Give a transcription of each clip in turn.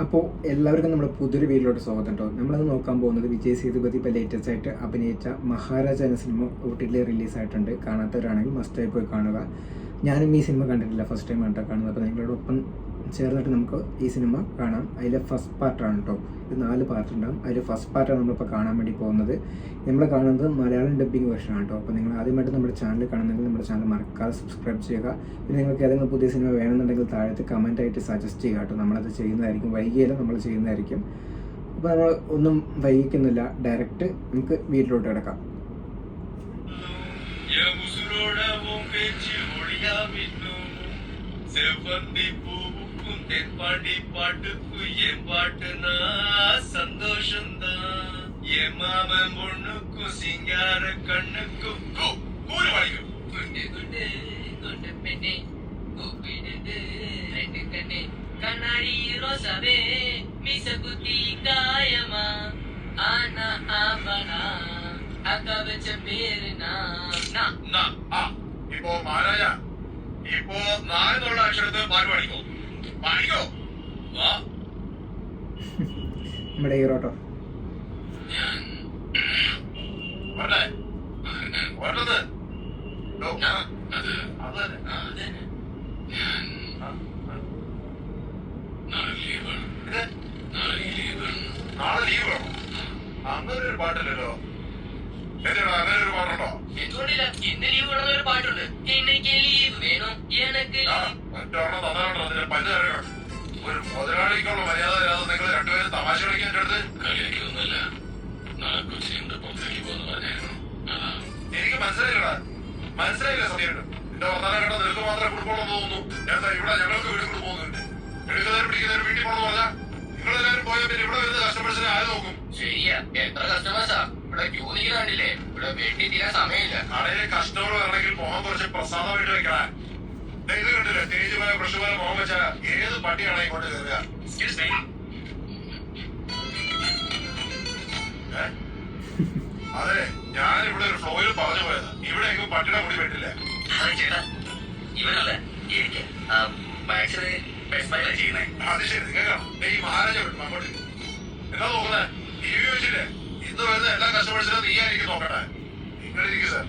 അപ്പോൾ എല്ലാവർക്കും നമ്മുടെ പുതിയൊരു വീട്ടിലോട്ട് സ്വാഗതം കേട്ടോ. നമ്മളത് നോക്കാൻ പോകുന്നത് വിജയ് സേതുപതി ഇപ്പോൾ ലേറ്റസ്റ്റ് ആയിട്ട് അഭിനയിച്ച മഹാരാജ എന്ന സിനിമ OTT റിലീസായിട്ടുണ്ട്. കാണാത്തവരാണെങ്കിൽ മസ്റ്റായി പോയി കാണുക. ഞാനും ഈ സിനിമ കണ്ടിട്ടില്ല, ഫസ്റ്റ് ടൈം ആയിട്ടാണ് കാണുന്നത്. അപ്പോൾ നിങ്ങളോടൊപ്പം ചേർന്നിട്ട് നമുക്ക് ഈ സിനിമ കാണാം. അതിലെ ഫസ്റ്റ് പാർട്ടാണ് കേട്ടോ. ഇത് 4 പാർട്ട് ഉണ്ടാകും. അതിൽ ഫസ്റ്റ് പാർട്ടാണ് നമ്മളിപ്പോൾ കാണാൻ വേണ്ടി പോകുന്നത്. നമ്മൾ കാണുന്നത് മലയാളം ഡബ്ബിംഗ് വേർഷനാണ് കേട്ടോ. അപ്പോൾ നിങ്ങൾ ആദ്യമായിട്ട് നമ്മുടെ ചാനൽ കാണുന്നെങ്കിൽ നമ്മുടെ ചാനൽ മറക്കാതെ സബ്സ്ക്രൈബ് ചെയ്യുക. പിന്നെ നിങ്ങൾക്ക് ഏതെങ്കിലും പുതിയ സിനിമ വേണമെന്നുണ്ടെങ്കിൽ താഴത്ത് കമൻറ്റായിട്ട് സജസ്റ്റ് ചെയ്യുക കേട്ടോ. നമ്മളത് ചെയ്യുന്നതായിരിക്കും, വൈകിയാലും നമ്മൾ ചെയ്യുന്നതായിരിക്കും. അപ്പോൾ നമ്മൾ ഒന്നും വൈകിക്കുന്നില്ല, ഡയറക്റ്റ് നമുക്ക് വീട്ടിലോട്ട് കിടക്കാം. தென்பாண்டி பாட்டுக்கு என் பாட்டுனா சந்தோஷம்தான். என் மாமன் பொண்ணுக்கும் சிங்கார கண்ணுக்கும் கூறு வலிக்கும். குண்டு குண்டு குண்டு பெண்ணே கூப்பிடுது ரெண்டு கண்ணே கண்ணாடி ரோசாவே மீச குத்தி காயமா ஆனா ஆவனா அக்கா வச்ச பேரு ഇപ്പോ മഹാരാജ ഇപ്പോ 4 അക്ഷരത്തെ പാട്ട് പഠിക്കോ പഠിക്കോ വാ നമ്മുടെ ഹീറോട്ടോ പറഞ്ഞത് നാളെ ലീവ് വേണം. അങ്ങനെ ഒരു പാട്ടില്ലല്ലോ. അങ്ങനെ ഒരു പാട്ടുണ്ടോ? എന്തുകൊണ്ടില്ല, ഇന്ന് ലീവ് വേണമെന്നൊരു പാട്ടുണ്ട്. എനിക്ക് ലീവ് വേണം, എനിക്ക് മറ്റൊരെണ്ണം തന്നാണോ അതിന്റെ പഞ്ചാര. ഒരു മുതലാളിക്കുള്ള മര്യാദ ഇല്ലാതെ നിങ്ങൾ രണ്ടുപേരും തമാശ കളിക്കാൻ അടുത്ത് കളിയാക്കിയൊന്നുമില്ല. നാളെ കൊച്ചിയുണ്ട് പുറത്തേക്ക് പോകുന്ന പറഞ്ഞായിരുന്നു. എനിക്ക് മനസ്സിലായില്ലടാ, മനസ്സിലായില്ല സത്യം. എന്റെ വർത്തമാനം കേട്ട നിനക്ക് മാത്രമേ കുടുംബം തോന്നുന്നു. എന്താ ഇവിടെ ഞങ്ങൾക്ക് വീട്ടിൽ കൊണ്ട് പോകുന്നുണ്ട്. എടുക്കുന്നവരും പിടിക്കുന്നവരും വീട്ടിൽ പോകണമെന്ന് പറഞ്ഞാൽ നിങ്ങളെല്ലാവരും പോയാൽ പിന്നെ ഇവിടെ വരുന്ന കസ്റ്റമേഴ്സിനെ ആര് നോക്കും? ശരിയാ, എത്ര കസ്റ്റമേഴ്സാ ഇവിടെ ക്യൂ നിൽക്കുന്നില്ലേ. ഇവിടെ വെട്ടി തീരാൻ സമയമില്ല. കടയിലെ കസ്റ്റമർ വരണമെങ്കിൽ മുഖം കുറച്ച് പ്രസാദമായിട്ട് വെക്കണേ. ഇത് കണ്ടില്ലേ, തേജ് പോലെ ബ്രഷ് പോലെ മുഖം വെച്ചാൽ ഏത് പട്ടിയാണ് ഇങ്ങോട്ട് കയറുക? അതെ, ഞാൻ ഇവിടെ ഒരു ഫ്ലോയിൽ പറഞ്ഞു പോയത്. ഇവിടെ എങ്ങും പട്ടിയുടെ മുടി വെട്ടില്ല. അത് ശരി, കേൾക്കണം. ഈ മഹാരാജ വിട്ടു അങ്ങോട്ട് എന്താ നോക്കുന്നേ? TV വെച്ചില്ലേ, ഇന്ന് വരുന്ന എല്ലാ കസ്റ്റമേഴ്സിനും നീ ആയിരിക്കും നോക്കട്ടെ. നിങ്ങളിരിക്കും സാർ.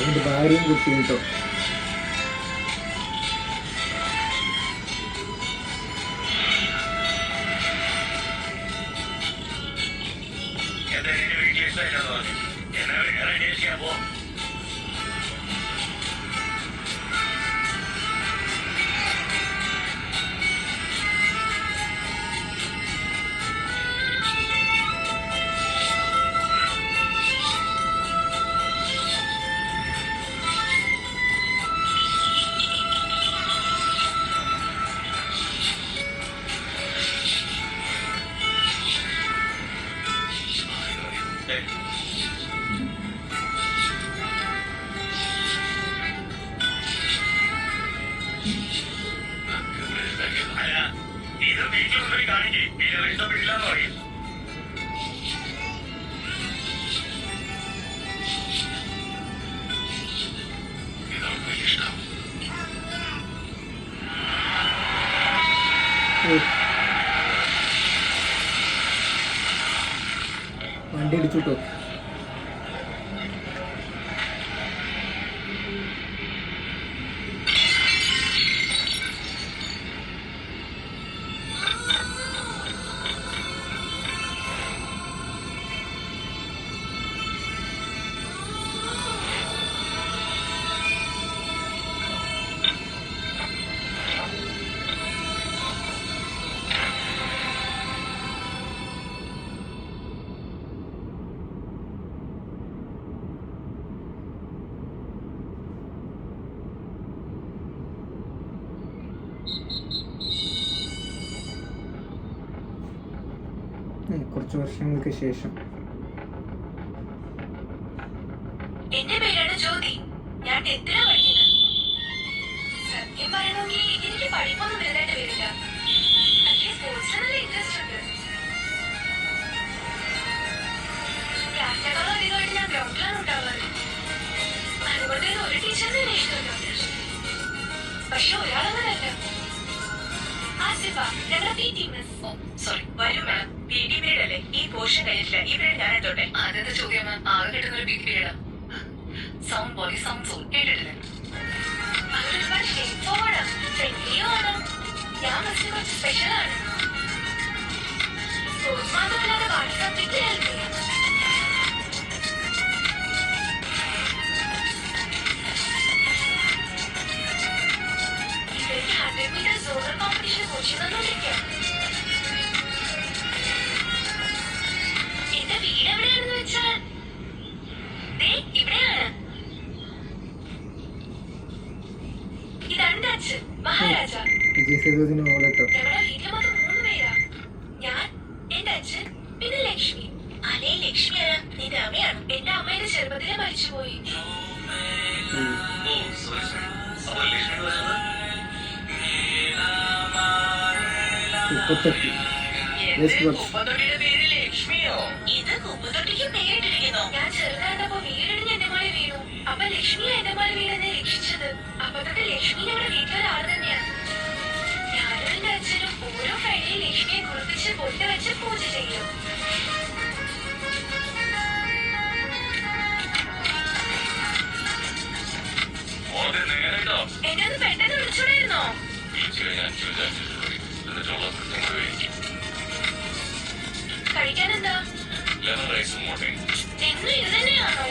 അതിൻ്റെ ഭാര്യയും കുട്ടിയും കേട്ടോ. ഇത് വീട്ടിൽ കാണിക്കേ ഇഷ്ടപ്പെട്ടില്ലെന്ന് പറയും. ഇതാണ് ഇഷ്ടം. വണ്ടി അടിച്ചുട്ടോ. കുറച്ച് വർഷങ്ങൾക്ക് ശേഷം. എന്റെ പേരാണ് ജ്യോതി. ഞാൻ 10th പഠിക്കുന്നത്. സത്യം പറയണമെങ്കിൽ എനിക്ക് പഠിപ്പൊന്നും വലുതായിട്ട് വരില്ല. പക്ഷേ സ്പോർട്സിന് നല്ല ഇൻട്രസ്റ്റ് ഉണ്ട്. ക്ലാസ്സിനേക്കാളും അധികമായിട്ട് ഞാൻ ഗ്രൗണ്ടിലാണ് ഉണ്ടാവാറ്. അതുകൊണ്ട് തന്നെ ഒരു ടീച്ചറിന് എന്നെ ഇഷ്ടമല്ല. പക്ഷെ ഒരാളങ്ങനല്ല. ആസിഫ, ഞങ്ങളുടെ PT മിസ്. സോറി, വരും മാം. PT പീരീഡ് അല്ലേ? ഈ പോർഷൻ കഴിഞ്ഞിട്ടില്ല. ഈ പീരീഡ് ഞാൻ എത്തോട്ടെ? ആദ്യത്തെ ചോദ്യം മാം. ആകെ കിട്ടുന്ന ഒരു ബിഗ് പീരീഡാ. സൗണ്ട് ബോഡി സൗണ്ട് സോൾ കേട്ടിട്ടില്ലേ? അതൊരുപാട് ഷേപ്പ് ഫോർവേഡാ, ഫ്രണ്ട്ലിയും ആണ്. ഞാൻ മിസ്സിന് കുറച്ച് സ്പെഷ്യലാണ്. സ്പോർട്സ് മാത്രമല്ലാതെ ബാക്കി സബ്ജക്റ്റ് ഹെൽപ്പ് ചെയ്യാം. ഇവർക്ക് 100 മീറ്റർ സോളർ കോമ്പറ്റീഷൻ കോച്ചിങ് തന്നോണ്ടിരിക്കാം. എന്റെ വീട് എവിടെയാണെന്ന് വെച്ചാൽ ഇവിടെയാണ്. ഇതാണ് എന്റെ അച്ഛൻ മഹാരാജ. വിജയ് സേതുപതിന്റെ മോള് കേട്ടോ. ഞങ്ങളുടെ വീട്ടിൽ മാത്രം 3 പേരാ. ഞാൻ, എന്റെ അച്ഛൻ, പിന്നെ ലക്ഷ്മി. അല്ലേ ലക്ഷ്മി ആരാ? നിന്റെ അമ്മയാണ്. എന്റെ അമ്മയുടെ ചെറുപ്പത്തിലെ മരിച്ചുപോയി. കുപ്പത്തൊട്ടിയുടെ പേര് ലക്ഷ്മിയോ? ഇത് കുപ്പത്തൊട്ടിക്ക് പേരിട്ടിരിക്കുന്നു. ഞാൻ ചെറുതായിരുന്നപ്പോ വീടിന് എന്റെ മോളെ വീണു. അപ്പൊ ലക്ഷ്മിയാ എന്റെ മോളെ വീണെന്നെ രക്ഷിച്ചത്. അപ്പൊ തൊട്ട് ലക്ഷ്മി ഞങ്ങളുടെ വീട്ടിലൊരാൾ തന്നെയാണ്. ഞാനും എന്റെ അച്ഛനും ഓരോ ഫ്രൈഡേ ലക്ഷ്മിയെ കുളിപ്പിച്ച് പൊട്ട് വെച്ച് പൂജ ചെയ്യും. എന്നെ ഒന്ന് പെട്ടെന്ന് വിളിച്ചോടായിരുന്നോ? കഴിക്കാനെന്താ? എന്നും ഇത് തന്നെയാണോ?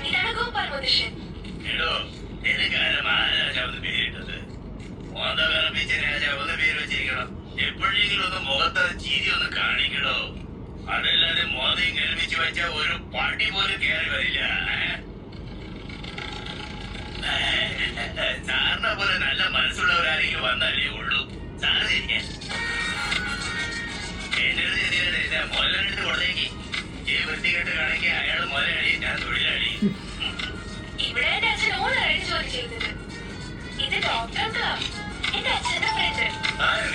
ഇതാണ് ഗോപാൽ മുതശ്ശൻ. എപ്പോഴെങ്കിലും ഒന്ന് മുഖത്ത് ചീരി ഒന്ന് കാണിക്കണോ? അതല്ലാതെ മോദയും കേൾപ്പിച്ചു വെച്ച ഒരു പട്ടി പോലും കയറി വരില്ല. സാറിനെ പോലെ നല്ല മനസ്സുള്ളവരാരെങ്കിലും വന്നാലേ ഉള്ളൂ. സാറ് തിരിക്കാൻ എന്റെ മുതലെടുത്ത് കൊടുത്തേക്ക്. ഈ വൃത്തികെട്ട് കാണിക്കാൻ അയാൾ മുതലാളി, ഞാൻ തൊഴിലാളി. ഇവിടെ എന്റെ അച്ഛൻ ഓണറായിട്ട് ജോലി ചെയ്യുന്നത്. ഇത് ഡോക്ടർ ക്ലബ്. എന്റെ അച്ഛന്റെ ഫ്രണ്ട്.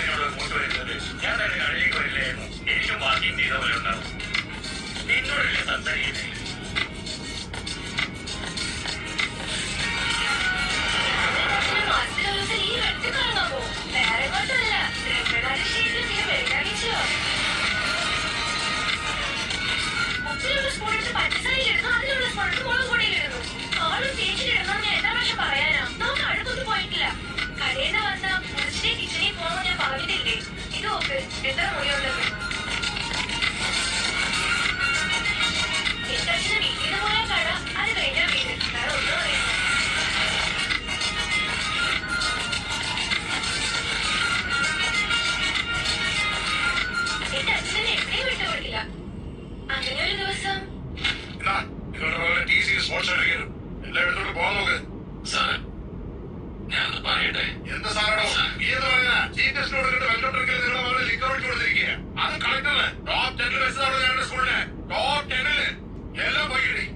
എന്നോട് ഇങ്ങോട്ട് വരുന്നത് ഞാൻ തന്നെ കടയിലേക്ക് വരില്ലായിരുന്നു. എനിക്കും വാക്കിംഗ് ചെയ്ത പോലെ ഉണ്ടാവും. നിന്നോടല്ലേ സംസാരിക്കുന്നത്? മാസത്തിലൊരു ദിവസം ഈ അടുത്ത് കാണാമോ? വേറെ കൊണ്ടല്ല, രംഗനാഥേശ്വരിയിൽ നീ വെള്ളിയാഴ്ചയോ ഉപ്പിലുള്ള സ്പൂൺ എടുത്ത് പഞ്ചസാരയിലിടുന്നു, അതിലുള്ള സ്പൂൺ എടുത്ത് മുളക് പൊടിയിലിടുന്നു. ആളും തേച്ചിലിടുന്നു. ഞാൻ എന്താ പക്ഷെ പറയാനാ? നമുക്ക് അടുത്തൊന്നും പോയിട്ടില്ല. കടയിൽ നിന്ന് വന്ന മുറിച്ചിന്റെ കിച്ചണിൽ പോകുമ്പോൾ ഞാൻ പറഞ്ഞിട്ടില്ലേ, ഇത് നോക്ക് എത്ര മുറിയുണ്ടെന്ന്. എന്റെ അച്ഛന് വീട്ടിൽ നിന്ന് പോയ കട, അത് കഴിഞ്ഞാൽ വീട്, വേറെ ഒന്നും അറിയില്ല. എന്റെ അച്ഛനെ എവിടെയും വിട്ടുകൊടുക്കില്ല. അങ്ങനെ ഒരു ദിവസം എല്ലായിടത്തോട്ട് പോകാൻ നോക്ക്. സാറേ, ഞാനൊന്ന് പറയട്ടെ. എന്ത് സാറോ? നീ എന്ന് പറയുന്ന ചീഫ് ഗസ്റ്റിനോട് വെള്ളോട്ടിരിക്കൽ നിങ്ങളുടെ മകളെ ലിക്കർ ഒഴിച്ചു കൊടുത്തിരിക്കുക. അത് കളക്ടറിന് ടോപ്പ് 10 വെച്ചാണ് ഞങ്ങളുടെ സ്കൂളിലെ ടോപ്പ് 10 എല്ലാം പോയിടി.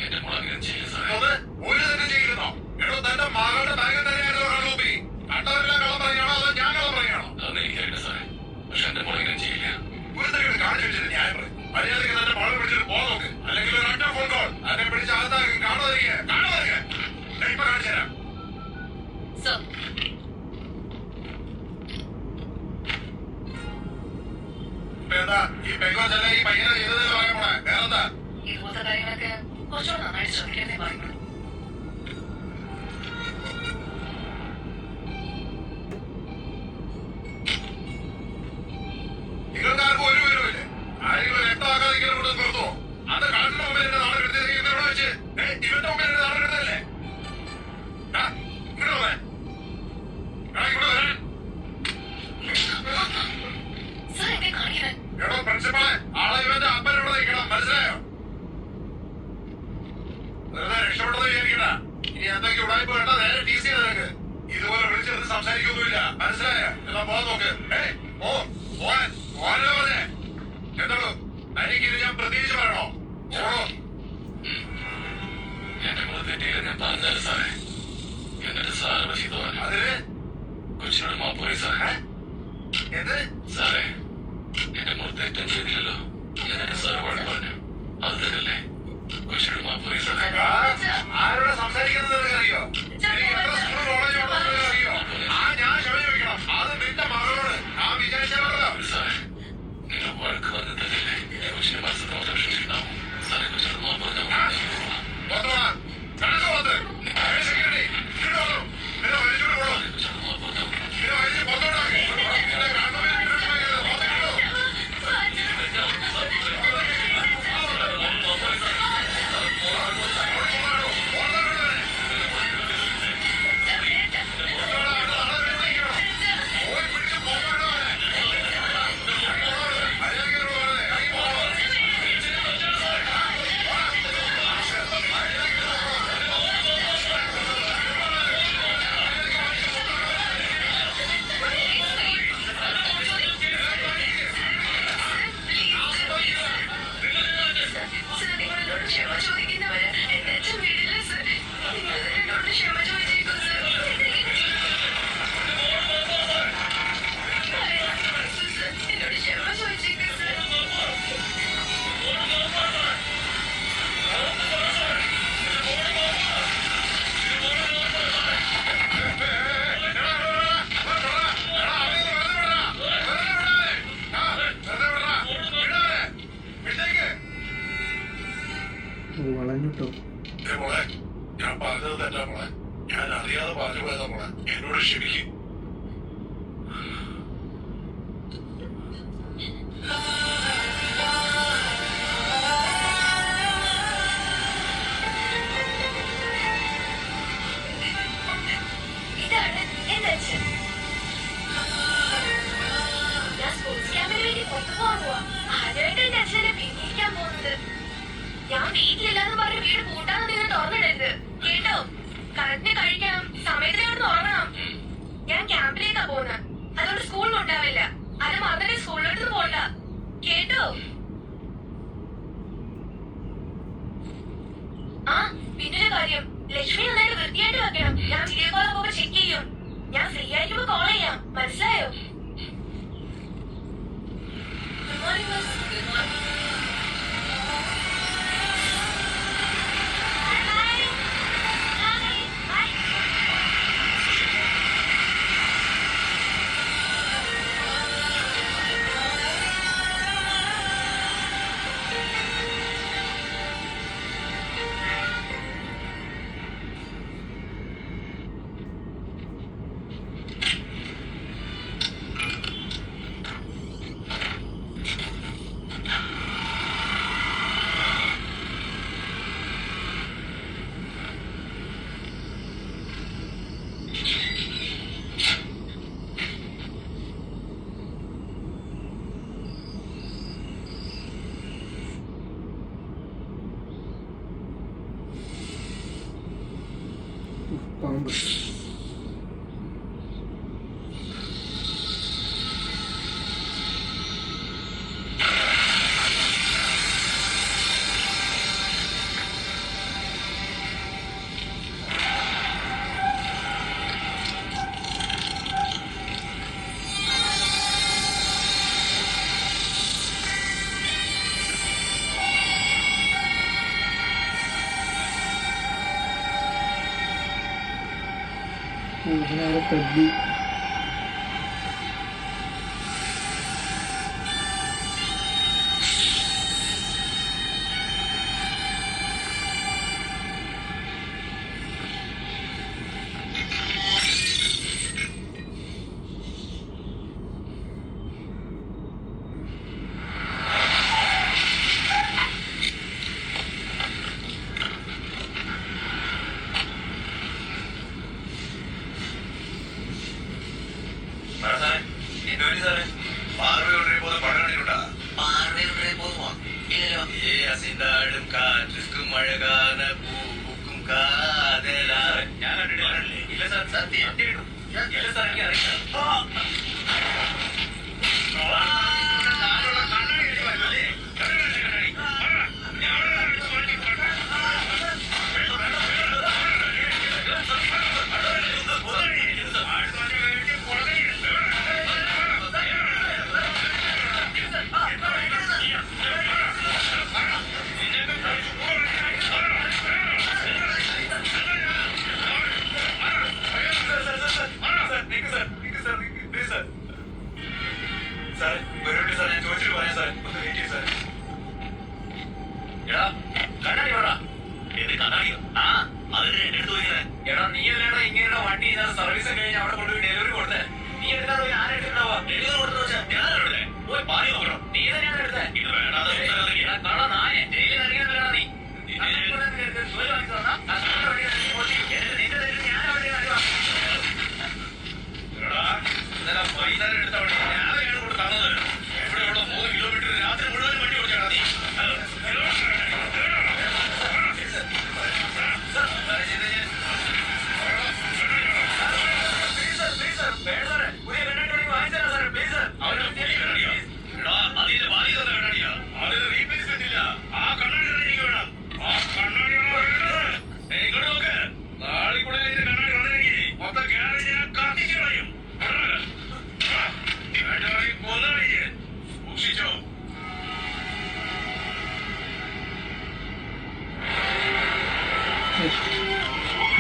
എന്റെ മുളകിനും ചെയ്യുന്നത് ഒരു തന്നെ ചെയ്യുന്നോ? എടോ, തന്റെ മകളുടെ ബാഗിൽ തന്നെയായിരുന്നു കള്ളൂപ്പി. കണ്ടവരെല്ലാം കള്ളം പറയുകയാണോ അതോ ഞാൻ കള്ളം പറയുകയാണോ? അതൊന്നും എനിക്കറിയില്ല സാറേ. പക്ഷെ എന്റെ മുളകിനും ചെയ്യില്ല. ഒരു തരത്തിൽ കാണിച്ചു വെച്ചിട്ട് ന്യായം പറയും. മര്യാദയ്ക്ക് തന്നെ മകളെ പിടിച്ചിട്ട് പോകാൻ നോക്ക്. അല്ലെങ്കിൽ ഒരു അറ്റ ഫോൺ കോൾ അതിനെ പിടിച്ച് അകത്താക്കും. കാണാതിരിക്കുക. ഇപ്പൊ കാണിച്ചു തരാം. എന്താ ഈ പെങ്കോച്ചല്ല ഈ പയ്യനെ ചെയ്തതെന്ന് പറയാൻ പോണേ? വേറെന്താ? ഇതുപോലത്തെ കാര്യങ്ങളൊക്കെ കുറച്ചുകൂടെ നന്നായിട്ട് ശ്രദ്ധിക്കാനേ പറയുന്നു. നിങ്ങൾ എന്തെങ്കിലും കൊണ്ട് നിർത്തുമോ? അന്ന് കളക്ടറുടെ മുമ്പിൽ എന്റെ നാളെ എടുത്തേക്ക് ഇവിടെ വെച്ച് ഇവന്റെ മുമ്പിൽ എന്റെ നാളെ എടുത്തതല്ലേ? ഇങ്ങോട്ട് വന്നേ. ഇങ്ങോട്ട് വരാൻ. സാർ എന്നെ കാണിക്കാൻ എടോ പ്രിൻസിപ്പളെ, ആളെ ഇവന്റെ അപ്പനോട് നിൽക്കണം, മനസ്സിലായോ? വെറുതെ രക്ഷപ്പെട്ടത് വിചാരിക്കണ്ട. ഇനി എന്തൊക്കെ ഉടായ്പ വേണ്ട നേരെ ടി സി നിനക്ക്. ഇതുപോലെ വിളിച്ചെടുത്ത് സംസാരിക്കൊന്നുമില്ല, മനസ്സിലായോ? എല്ലാം പോകാൻ നോക്ക്. പോകാനല്ലോ പറഞ്ഞേ. എന്താണോ എനിക്കിത് ഞാൻ പ്രതീക്ഷ പറയണോ? ഓടോ. എന്റെ മുഖത്തെറ്റിയില്ല ഞാൻ പറഞ്ഞാലും സാറേ. എന്നിട്ട് സാറ് ചെയ്തു പറഞ്ഞു. അതിന് കൊച്ചിനോട് മാപ്പ് പോയി സാറേ. എന്ത് സാറേ, എന്റെ മുഖത്തേറ്റം ചെയ്തില്ലല്ലോ. എന്നിട്ട് സാറ് വഴി പറഞ്ഞു. അത് തന്നെയല്ലേ? കൊച്ചിനോട് മാപ്പ് പോയി സാറേ. ആരോടെ സംസാരിക്കുന്നത് നിനക്കറിയോ? എനിക്ക് എത്ര സ്കൂൾ കോളേജ് ഉണ്ടെന്ന് അറിയോ? ഞാൻ ക്ഷമ ചോദിക്കണം. അത് നിന്റെ മകളോട് ഞാൻ വിചാരിച്ചാലോ. സാറേ, നിങ്ങൾ വഴക്ക് വന്ന് തന്നെയല്ലേ കൊച്ചിനെ മനസ്സിലാവും രക്ഷിച്ചിട്ടുണ്ടാവും. സാറേ, കൊച്ചിനോട് മാപ്പ് പറഞ്ഞാൽ വളഞ്ഞിട്ടോ. ഞാൻ പറഞ്ഞത് തെറ്റാ മോളെ. ഞാൻ അറിയാതെ പറഞ്ഞു പോയതാ മോളെ. എന്നോട് ക്ഷമിക്കും. ഇതാണ് എന്റെ അച്ഛൻ. ഞാൻ സ്പോർട്സ് ക്യാമ്പിന് വേണ്ടി പുറത്തു പോകാൻ പോവാ. ആദ്യമായിട്ട് എന്റെ അച്ഛനെ പിരിക്കാൻ പോകുന്നത്. ഞാൻ വീട്ടിലില്ലാന്ന് പറഞ്ഞ് വീട് പൂട്ടാന്ന് നിങ്ങൾ തുറന്നിടരുത് കേട്ടോ. കറക്റ്റ് കഴിക്കണം, സമയത്തിന് അവിടെ ഉറങ്ങണം. ഞാൻ ക്യാമ്പിലേക്കാ പോകുന്നത്, അതുകൊണ്ട് സ്കൂളിൽ ഉണ്ടാവില്ല. അത് മറന്നിട്ട് സ്കൂളിലോട്ട് പോണ്ട കേട്ടോ. ആ പിന്നൊരു കാര്യം, ലക്ഷ്മി നന്നായിട്ട് വൃത്തിയായിട്ട് വെക്കണം. ഞാൻ വീഡിയോ കോൾ പോകുമ്പോ ചെക്ക് ചെയ്യും. ഞാൻ ഫ്രീ ആയിരിക്കുമ്പോ കോൾ ചെയ്യാം, മനസ്സിലായോ? Good morning miss. Good morning. പാമ്പ്. ഇതിനേറെ തല്ലി. പാർവയുടെ പോകുന്ന പടം കണ്ടിട്ടുണ്ടാ? പാർവയുടെ പോകുമോ? ഇല്ലല്ലോ. ഏ അസിന്താടും കാറ്റും മഴകാന പൂക്കും കാതല. ഞാൻ കണ്ടിട്ടില്ല. ഇല്ല സാർ, സത്യം ഇല്ല സാർ, എനിക്ക് അറിയില്ല. സർവീസ് കഴിഞ്ഞ് അവിടെ കൊണ്ടുപോയി ഡെലിവറി കൊടുത്തേ. നീ എടുക്കാതെ പോയി ആരെ എടുത്തിട്ടുണ്ടാവുക? ഡെലിവറി കൊടുത്തു വെച്ചാൽ ഞാനവിടെ പോയി പാനി നോക്കണം. നീ തന്നെയാണ് എടുത്തത്. ഇത് വേണ്ടാതെ കാണാ നായെ ജയിലിൽ ഇറങ്ങിയിട്ടില്ല. നീ ജോലി വാങ്ങിച്ചു തന്നാ ഇന്നലെ വൈകുന്നേരം എടുത്ത വണ്ടി ഞാനാണ് കൊണ്ട് തന്നത്. ഇവിടെയുള്ള 3 കിലോമീറ്റർ രാത്രി മുഴുവൻ വണ്ടി ഓടിച്ചാണ് നീ.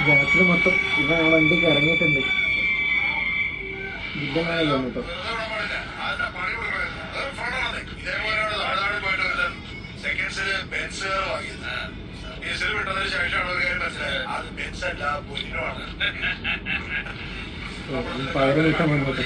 രാത്രി മൊത്തം ഇവ ആ വണ്ടിക്ക് ഇറങ്ങിയിട്ടുണ്ട്. യുദ്ധമായ കേട്ടോ. പകരം കിട്ടാൻ വന്നിട്ട്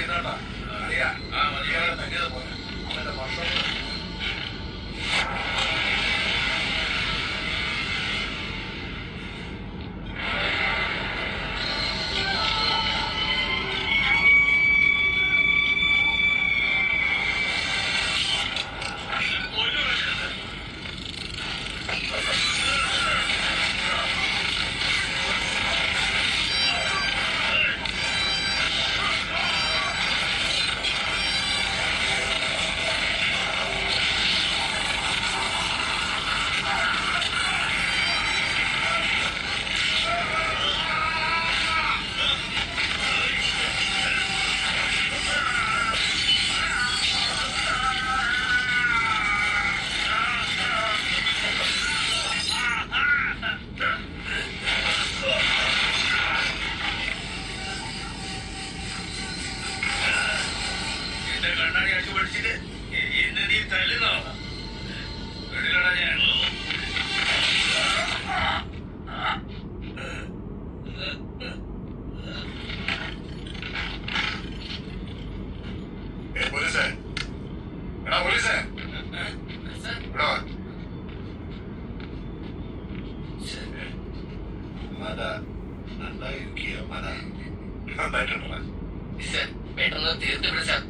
പെട്ടെന്ന് തീർത്ത് വിളിച്ചാൽ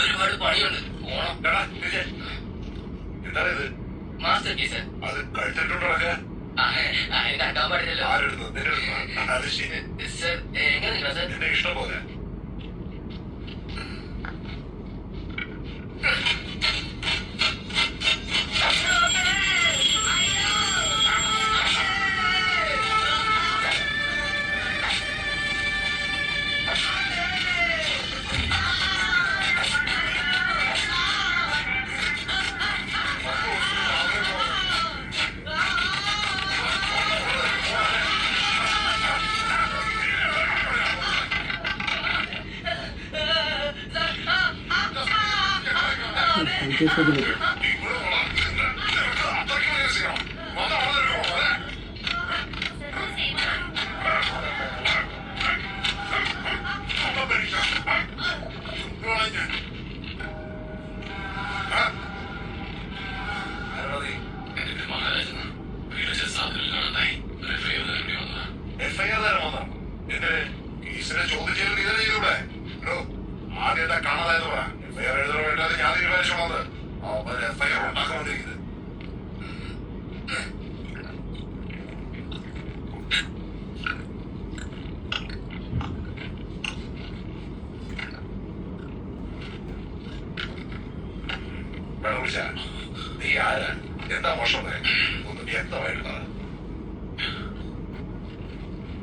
ഒരുപാട് പണിയുണ്ട്. Onam master key sir. അത് കഴിച്ചിട്ടുണ്ടോ? അതിന് കണ്ടാൻ പാടില്ലല്ലോ സർ. എങ്ങനെയുണ്ടോ സർ? എന്റെ ഇഷ്ടം പോലെ. ചോദ്യം ചെയ്ത് നീ തന്നെ ചെയ്തൂടെ? ആദ്യത്തെ കാണാതായെന്ന് പറ. എഫ്ഐആർ എഴുതണോ വേണ്ടാതെ ഞാൻ തീരുമാനിച്ചോളാം. അവൻ എഫ്ഐആർ ഉണ്ടാക്കാണ്ടിരിക്കുന്നത്. നീ ആരാ? എന്താ മോശം? ഒന്ന് വ്യക്തമായിട്ട് പറ.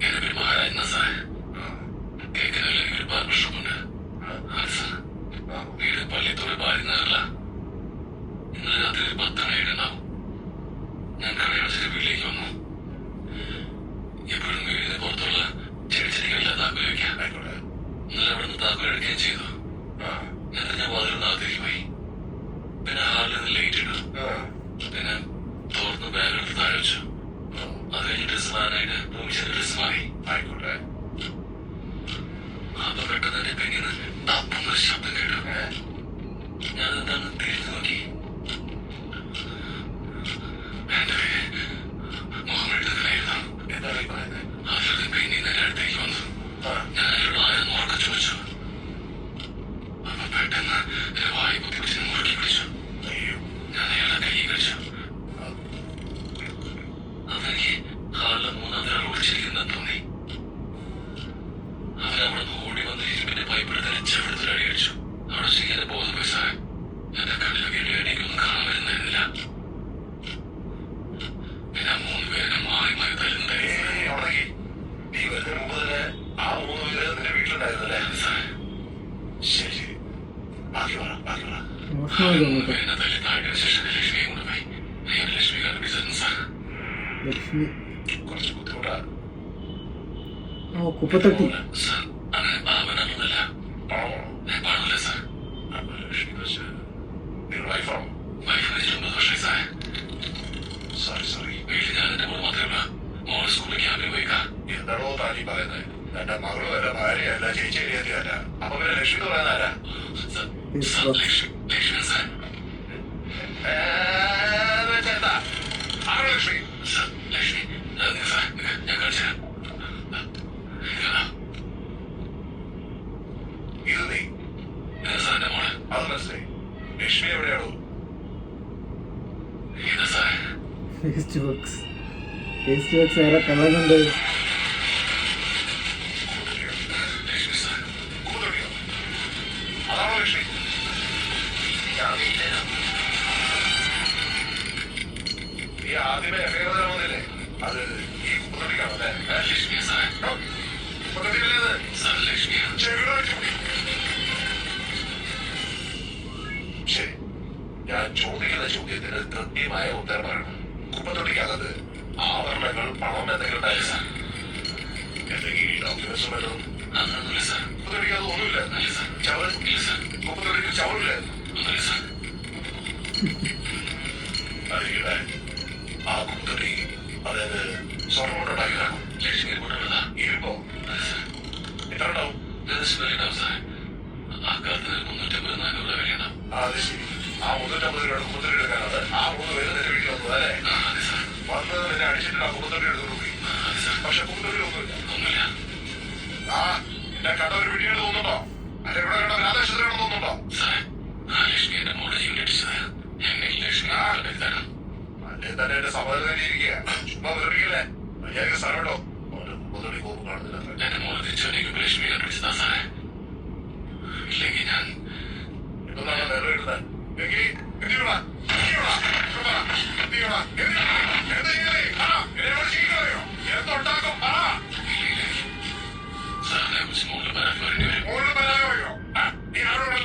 എന്റെ പേര് മഹാരാജ് സാർ. കേൾക്കാനില്ല, ഒരു ബാർബർ ഷോപ്പുണ്ട്. വീട് പള്ളിത്തോട് ബാരിനഗറില. ഇന്നലെ രാത്രി ഒരു 10 ഉണ്ടാവും. ഞാൻ കടയടച്ചിട്ട് വീട്ടിലേക്ക് വന്നു. എപ്പോഴും വീടിന് പുറത്തുള്ള ചെടിച്ചെടികളിലെ താക്കോൽ വയ്ക്കാം. ഇന്നലെ അവിടെ നിന്ന് താക്കോൽ എടുക്കുകയും ചെയ്തു. എന്നിട്ട് ഞാൻ വാതിലിനകത്തേക്ക് പോയി. പിന്നെ ഹാളിൽ നിന്ന് ലൈറ്റ് ഇട്ടു. പിന്നെ തുറന്ന് ബാഗെടുത്ത് താഴെ വെച്ചു. അത് കഴിഞ്ഞ് ഡ്രസ് മാറാനായിട്ട് റൂമിൽ ചെന്ന് ഡ്രസ് മാറി. ആയിക്കോട്ടെ. അപ്പൊ പെട്ടെന്ന് എന്റെ പിന്നിൽ നിന്ന് തപ്പുന്നൊരു ശബ്ദം കേട്ടു. ഞാൻ എന്താണ് തിരിഞ്ഞു നോക്കി. എന്റെ മുഖം എഴുതുന്നതായിരുന്നു. എന്താണ് ഈ പറയുന്നത്? അതിലൊരു പിന്നിൽ നിന്ന് എന്റെ അടുത്തേക്ക് വന്നു. ഞാൻ എന്നോട് ആരെന്ന് ഉറക്കം ചോദിച്ചു. അപ്പൊ പെട്ടെന്ന് എന്റെ വായി കുത്തി പിടിച്ച് മുറുക്കി പിടിച്ചു. ഞാൻ അയാളെ കൈ പിടിച്ചു. അതെനിക്ക് ഹാളിലെ 3-ാമത്തെ ആൾ ഓടിച്ചിരിക്കുന്നതെന്ന് തോന്നി. അവരവിടെ നിന്ന് ഓടി വന്ന് ഇരുമ്പിന്റെ പൈപ്പെടുത്ത് ചെവിടുത്തൊരു അടി അടിച്ചു. അവിടെ ശരിക്കും എന്റെ ബോധം പോയി സാറേ. എന്റെ കണ്ണിലൊക്കെ എന്റെ അടിക്കൊന്നും കാണാൻ വരുന്നില്ല. പിന്നെ 3 പേരെ മാറി മാറി തരുന്നുണ്ടായിരുന്നു. നീ വരുന്നതിന് മുമ്പ് തന്നെ ആ 3 പേര് നിന്റെ വീട്ടിലുണ്ടായിരുന്നല്ലേ? സാറേ, ശരി ശരി, ബാക്കി പറ, ബാക്കി പറ. മോശമായി തോന്നുന്നു. എന്നെ തല്ലി താഴെ ശേഷം ലക്ഷ്മിയെ കൊണ്ടുപോയി. ഞാൻ ലക്ഷ്മി കണ്ടുപിടിച്ചിരുന്നു സാർ. ലക്ഷ്മി കുറച്ച് ബുദ്ധിമുട്ടാ. ഓ കുപ്പത്തട്ടി. സാർ, അങ്ങനെ പാവനൊന്നുമല്ല. പാടില്ല സാർ. നിങ്ങളുടെ വൈഫാണോ? വൈഫ് മരിച്ചിട്ട് 9 വർഷമായി സാറേ. Sorry sorry. വീട്ടിൽ ഞാൻ എന്റെ മോൾ മാത്രമേ ഉള്ളൂ. മോള് സ്കൂളിൽ ക്യാമ്പിൽ പോയിക്കാ. എന്താണോ താനീ പറയുന്നത്? എന്റെ മകളും എന്റെ ഭാര്യയല്ല, ചേച്ചി അനിയത്തിയല്ല. അപ്പൊ പിന്നെ ലക്ഷ്മി എന്ന് പറയുന്ന ആരാ? ലക്ഷ്മി സാർ. എന്താ ആരാ ലക്ഷ്മി? സാർ, ലക്ഷ്മി സാർ, ഞാൻ കാണിച്ചുതരാം. ഇത് നീ? ഇതാ സാറിന്റെ മോള്. അത് മനസ്സിലായി. ലക്ഷ്മി എവിടെയാണോ? ഇതാ സാറേ. Waste box. വേസ്റ്റ് ബോക്സ് വേറെ കളറുണ്ട്. ലക്ഷ്മി സാർ. കൂത്തുടിയോ? അതാണോ ലക്ഷ്മി? നീ ആദ്യമേ എഫ്ഐആർ തരാൻ വന്നില്ലേ? അത് ഈ കൂത്തുടിക്കാണല്ലേ? ലക്ഷ്മി സാറേ. കൂത്തുടിയല്ലേ? സാർ ലക്ഷ്മിയാണ്. ശരി, ഞാൻ ചോദിക്കുന്ന ചോദ്യത്തിന് കൃത്യമായ ഉത്തരം പറയണം. കുപ്പത്തൊട്ടിക്കകത്ത് ആഭരണങ്ങൾ, പണം എന്തെങ്കിലും ഉണ്ടായില്ല സാർ? എന്തെങ്കിലും ഡോക്യുമെന്റ്സും വല്ലതും? അതൊന്നുമില്ല സാർ. കുപ്പത്തൊട്ടിക്കകത്ത് ഒന്നുമില്ല. ഇല്ല സാർ. ചവൽ? ഇല്ല സാർ. കുപ്പത്തൊട്ടിക്ക് ചവറില്ല. ഒന്നുമില്ല സാർ. അറിയില്ലേ, ആ കുപ്പത്തൊട്ടി അതായത് സ്വർണ്ണം കൊണ്ടുണ്ടാക്കിയതാകും. ലക്ഷ്മി കൊണ്ടുള്ളതാ. ഇരുമ്പോ? എത്ര ഉണ്ടാവും? ഏകദേശം വില ഉണ്ടാവും സാർ. ആ കാലത്ത് 350-400 വിലയുണ്ടാവും. അത് ശരി. ആ 350 രൂപയുടെ കുപ്പത്തൊട്ടി എടുക്കാനാണ് ആ 3 പേര് നിന്റെ വീട്ടിൽ വന്നത് അല്ലേ? അതെ സാർ. വന്ന് നിന്നെ അടിച്ചിട്ട് ആ കുപ്പത്തൊട്ടി എടുത്തു പോയി. അതെ സാർ. പക്ഷെ കുപ്പത്തൊട്ടി ഒന്നുമില്ല. ഒന്നുമില്ല. ആ എന്നെ കണ്ട ഒരു വീട്ടിൽ തോന്നുന്നുണ്ടോ? അല്ലെ ഇവിടെ കണ്ട രാധാകൃഷ്ണനാണെന്ന് തോന്നുന്നുണ്ടോ? സാറേ, ആ ലക്ഷ്മി എന്റെ മോളെ ജീവനടിച്ചത്. എന്നെ ലക്ഷ്മി കണ്ടെത്താനും. അല്ലേ തന്നെ എന്റെ സമാധാനിരിക്കുക. ചുമ്മാ വെറുപ്പിക്കല്ലേ? മര്യാദക്ക് സ്ഥലമുണ്ടോ? കുപ്പത്തൊട്ടി കോപ്പ് കാണുന്നില്ല. എന്റെ മോളെ തിരിച്ചു ലക്ഷ്മി കണ്ടുപിടിച്ചതാ സാറേ. ഇല്ലെങ്കിൽ ഞാൻ എന്താണ് നേരം കിട്ടുന്നത്? എങ്കിൽ എന്തിനാ എന്തുണ്ടാക്കും? സാറിനെ കുറിച്ച് മോളിൽ പരാതി പറയേണ്ടി വരും. മോളിൽ പരാതി പറയോ? നീ ആരോട്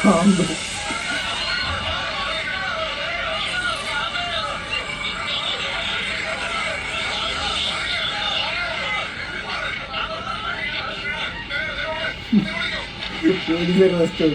പാമ്പ്. പോലീസ് റെസ്റ്റ്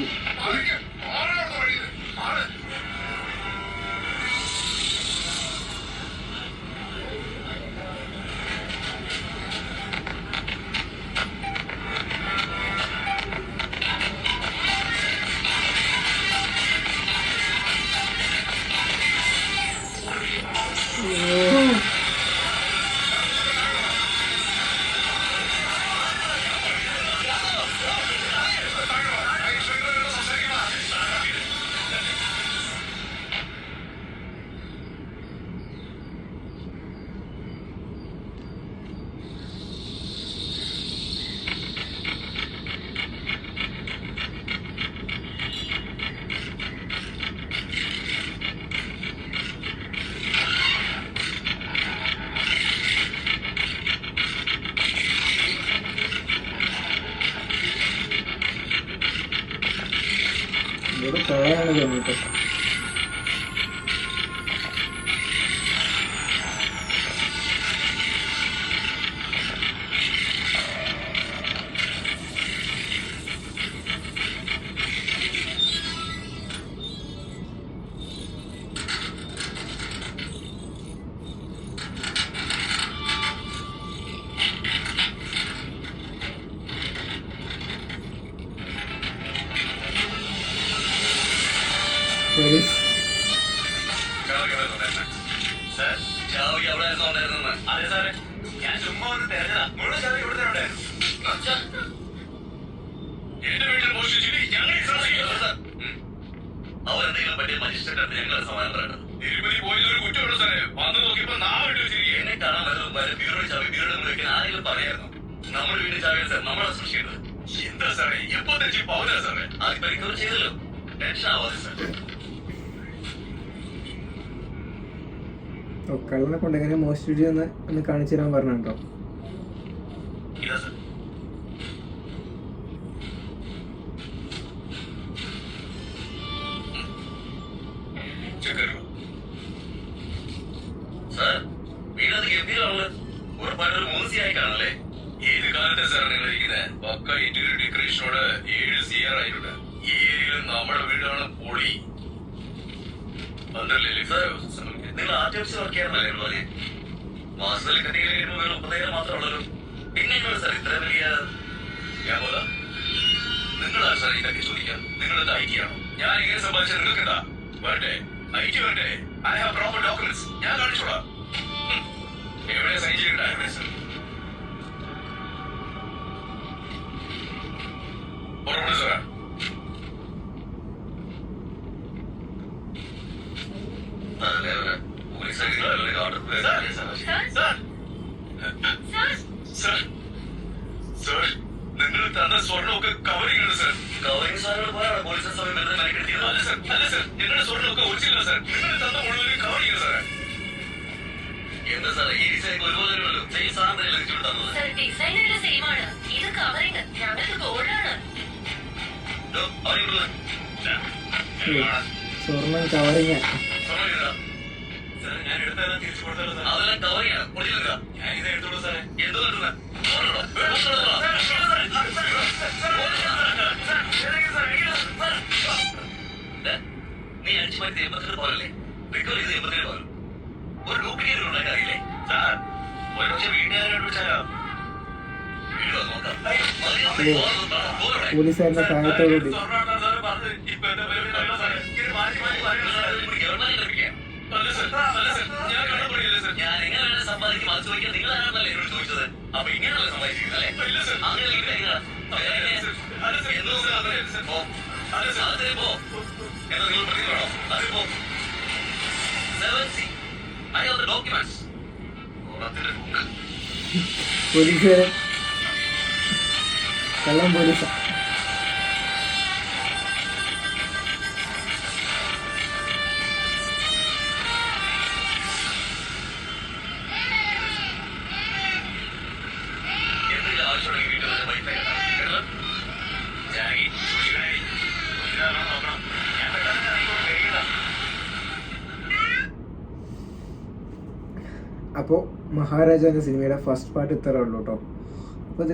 ഇവിടെ കൊളയാണ് തോന്നിട്ട്. പോലീസ് സാർ ചാവി അവിടെ ഉണ്ടായിരുന്നെന്ന്. അതെ സാറേ, ഞാൻ ചുമ്മാ ഒന്ന് തെരഞ്ഞതാ. മുഴുവൻ ചാവി ഇവിടെ തന്നെ ഉണ്ടായിരുന്നു. എന്റെ വീട്ടിൽ മോഷ്ടിച്ചിട്ട് ഞങ്ങൾ അവരെന്തെങ്കിലും പറ്റിയ മജിസ്ട്രേറ്റ് അടുത്ത് ഞങ്ങളെ സമാനം പറയണം. തിരുപ്പതി പോയതൊരു കുറ്റമുള്ളൂ സാറേ. വന്ന് നോക്കിയപ്പോ നാവിട്ട് വെച്ചിരിക്കും. എന്നെ കാണാൻ വരുന്നത് വരെ ബ്യൂറോ ചാവി ബ്യൂറോ വെക്കാൻ ആരെങ്കിലും പറയായിരുന്നു. നമ്മുടെ വീട്ടിൽ ചാവിയാണ് സാർ നമ്മളെ സൃഷ്ടിക്കുന്നത്. എന്താ സാറേ എപ്പോ തെറ്റി പോകില്ല സാറേ. ആദ്യം റിക്കവർ ചെയ്തല്ലോ, ടെൻഷൻ ആവാതെ സാർ. കള്ളനെ കൊണ്ട് എങ്ങനെ മോഷ്ടിച്ചു എന്ന് ഒന്ന് കാണിച്ചു തരാൻ പറഞ്ഞോ. ഇതാ സാർ. സാർ വീടത് ഗംഭീരമാണല്ലോ. ഉറപ്പായിട്ടൊരു മൂസിയായി കാണല്ലേ. ഏത് കാലത്തെ സാർ നിങ്ങൾ ഇരിക്കുന്നത്? പക്ക ഇന്റീരിയർ ഡെക്കറേഷനോട് 7 CR ആയിട്ടുണ്ട്. ഈ ഏരിയയിൽ നമ്മുടെ വീടാണ് പൊളി. നിങ്ങൾ ആർട്ടിഫിഷ്യൽ വർക്ക് ചെയ്യാറുണ്ടല്ലേ പോലെ മാസത്തിൽ കത്തിക്കൽ 30,000 മാത്രമേ ഉള്ളൂ. പിന്നെ സാർ ഇത്ര വലിയ ഞാൻ പോതാ. നിങ്ങളാ സാർ ഇതൊക്കെ ചോദിക്കാം. നിങ്ങളത് IT ആണോ? ഞാൻ ഇങ്ങനെ സംബന്ധിച്ച നിങ്ങൾക്കെന്താ വരട്ടെ? IT വരട്ടെ? I have proper documents. ഞാൻ കാണിച്ചോളാം. എവിടെ സൈൻ ചെയ്യേണ്ട സാർ? ഉറപ്പുണ്ട് സാർ. നിങ്ങൾ തന്ന സ്വർണ്ണമൊക്കെ കവറിംഗ് ആണ് സാർ. കവറിംഗ് സാധനങ്ങൾ പോയാണ് പോലീസ് സമയം വെറുതെ മരിക്കെടുത്തിയത്. അല്ല സാർ, അല്ല സാർ, നിങ്ങളുടെ സ്വർണ്ണമൊക്കെ ഒറിജിനൽ സാർ. നിങ്ങൾ തന്ന മുഴുവൻ കവറിംഗ് ആണ് സാറേ. എന്താ സാറേ ഈ ഡിസൈൻ ഒരുപോലെ ഉള്ളൂ. സെയിം സാധനം ലഭിച്ചു തന്നത്. സർ ഡിസൈൻ എല്ലാം സെയിം ആണ്. ഇത് കവറിംഗ്, ഞങ്ങൾക്ക് ഗോൾഡ് ആണ്. സ്വർണം കവറിങ്. ഞാൻ എടുത്താലും തിരിച്ചു കൊടുത്താലോ സാർ? അതെല്ലാം കവറിംഗ് ഒറിജിനൽ. ഞാൻ ഇത് എടുത്തോളൂ സാറേ. എന്തോ നീ 5,087 പോലല്ലേ റിക്കവർ ചെയ്ത് 87 പോലും. ഒരു ഡ്യൂപ്ലിക്കേറ്റ് ഉണ്ടാക്കാൻ അറിയില്ലേ സാർ? ഒരുപക്ഷെ വീട്ടുകാരോട് വിളിച്ചാലോ? വീട് നോക്കാം. പോലീസുകാരുടെ സഹായത്തോടുകൂടി ഞാൻ എങ്ങനെയാണ് സമ്പാദിക്കും അത് ചോദിക്കാൻ നിങ്ങളാണെന്നല്ലേ എന്നോട് ചോദിച്ചത്. അപ്പൊ ഇങ്ങനെയല്ല സമ്പാദിച്ചിരിക്കുന്നത് അല്ലേ? അങ്ങനെ അതിപ്പോ എന്താ നിങ്ങൾ പ്രതികളാണോ? അതിപ്പോ 7C I have the documents. ഓണത്തിന്റെ ബുക്ക്. പോലീസുകാരെ കള്ളം പോലീസാ. എന്തെങ്കിലും ആവശ്യമുണ്ടെങ്കിൽ വീട്ടിൽ വൈഫൈ ജാഗി സൂക്ഷിക്കണേ. അപ്പോൾ മഹാരാജ എന്ന സിനിമയുടെ ഫസ്റ്റ് പാർട്ട് ഇത്രേ ഉള്ളൂ കേട്ടോ. അപ്പോൾ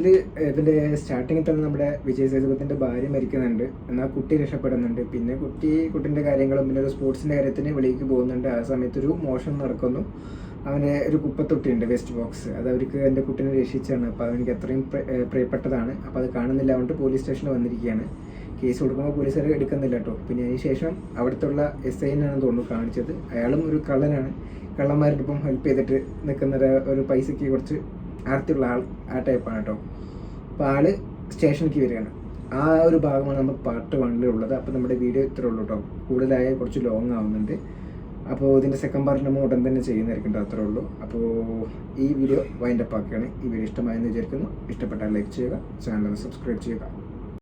ഇതിൻ്റെ സ്റ്റാർട്ടിങ്ങിൽ തന്നെ നമ്മുടെ വിജയ് സേതുപതിൻ്റെ ഭാര്യ മരിക്കുന്നുണ്ട്, എന്നാൽ കുട്ടി രക്ഷപ്പെടുന്നുണ്ട്. പിന്നെ കുട്ടീൻ്റെ കാര്യങ്ങളും പിന്നെ ഒരു സ്പോർട്സിൻ്റെ കാര്യത്തിന് വെളിയിലേക്ക് പോകുന്നുണ്ട്. ആ സമയത്തൊരു മോഷണം നടക്കുന്നു. അവൻ്റെ ഒരു കുപ്പത്തൊട്ടിയുണ്ട്, വേസ്റ്റ് ബോക്സ്, അത് അവർക്ക് എൻ്റെ കുട്ടീനെ രക്ഷിച്ചാണ്. അപ്പോൾ അവനിക്ക് അത്രയും പ്രിയപ്പെട്ടതാണ്. അപ്പോൾ അത് കാണുന്നില്ല, അതുകൊണ്ട് പോലീസ് സ്റ്റേഷനിൽ വന്നിരിക്കുകയാണ്. കേസ് കൊടുക്കുമ്പോൾ പോലീസുകാർ എടുക്കുന്നില്ല കേട്ടോ. പിന്നെ അതിന് ശേഷം അവിടുത്തെ SI എന്നാണ് തോന്നുന്നു കാണിച്ചത്. അയാളും ഒരു കള്ളനാണ്, കള്ളന്മാരുടെ ഇപ്പം ഹെൽപ്പ് ചെയ്തിട്ട് നിൽക്കുന്ന ഒരു പൈസയ്ക്ക് കുറച്ച് ആർത്തിയുള്ള ആൾ, ആ ടൈപ്പാണ് കേട്ടോ. അപ്പോൾ ആള് സ്റ്റേഷനിലേക്ക് വരികയാണ്. ആ ഒരു ഭാഗമാണ് നമുക്ക് പാർട്ട് 1 ഉള്ളത്. അപ്പോൾ നമ്മുടെ വീഡിയോ ഇത്രേ ഉള്ളൂ കേട്ടോ. കൂടുതലായ കുറച്ച് ലോങ് ആവുന്നുണ്ട്. അപ്പോൾ ഇതിൻ്റെ സെക്കൻഡ് പാർട്ട് നമ്മൾ ഉടൻ തന്നെ ചെയ്യുന്നതായിരിക്കും കേട്ടോ. അത്രേ ഉള്ളൂ. അപ്പോൾ ഈ വീഡിയോ വൈൻഡപ്പ് ആക്കുകയാണ്. ഈ വീഡിയോ ഇഷ്ടമായെന്ന് വിചാരിക്കുന്നു. ഇഷ്ടപ്പെട്ടാൽ ലൈക്ക് ചെയ്യുക, ചാനൽ സബ്സ്ക്രൈബ് ചെയ്യുക.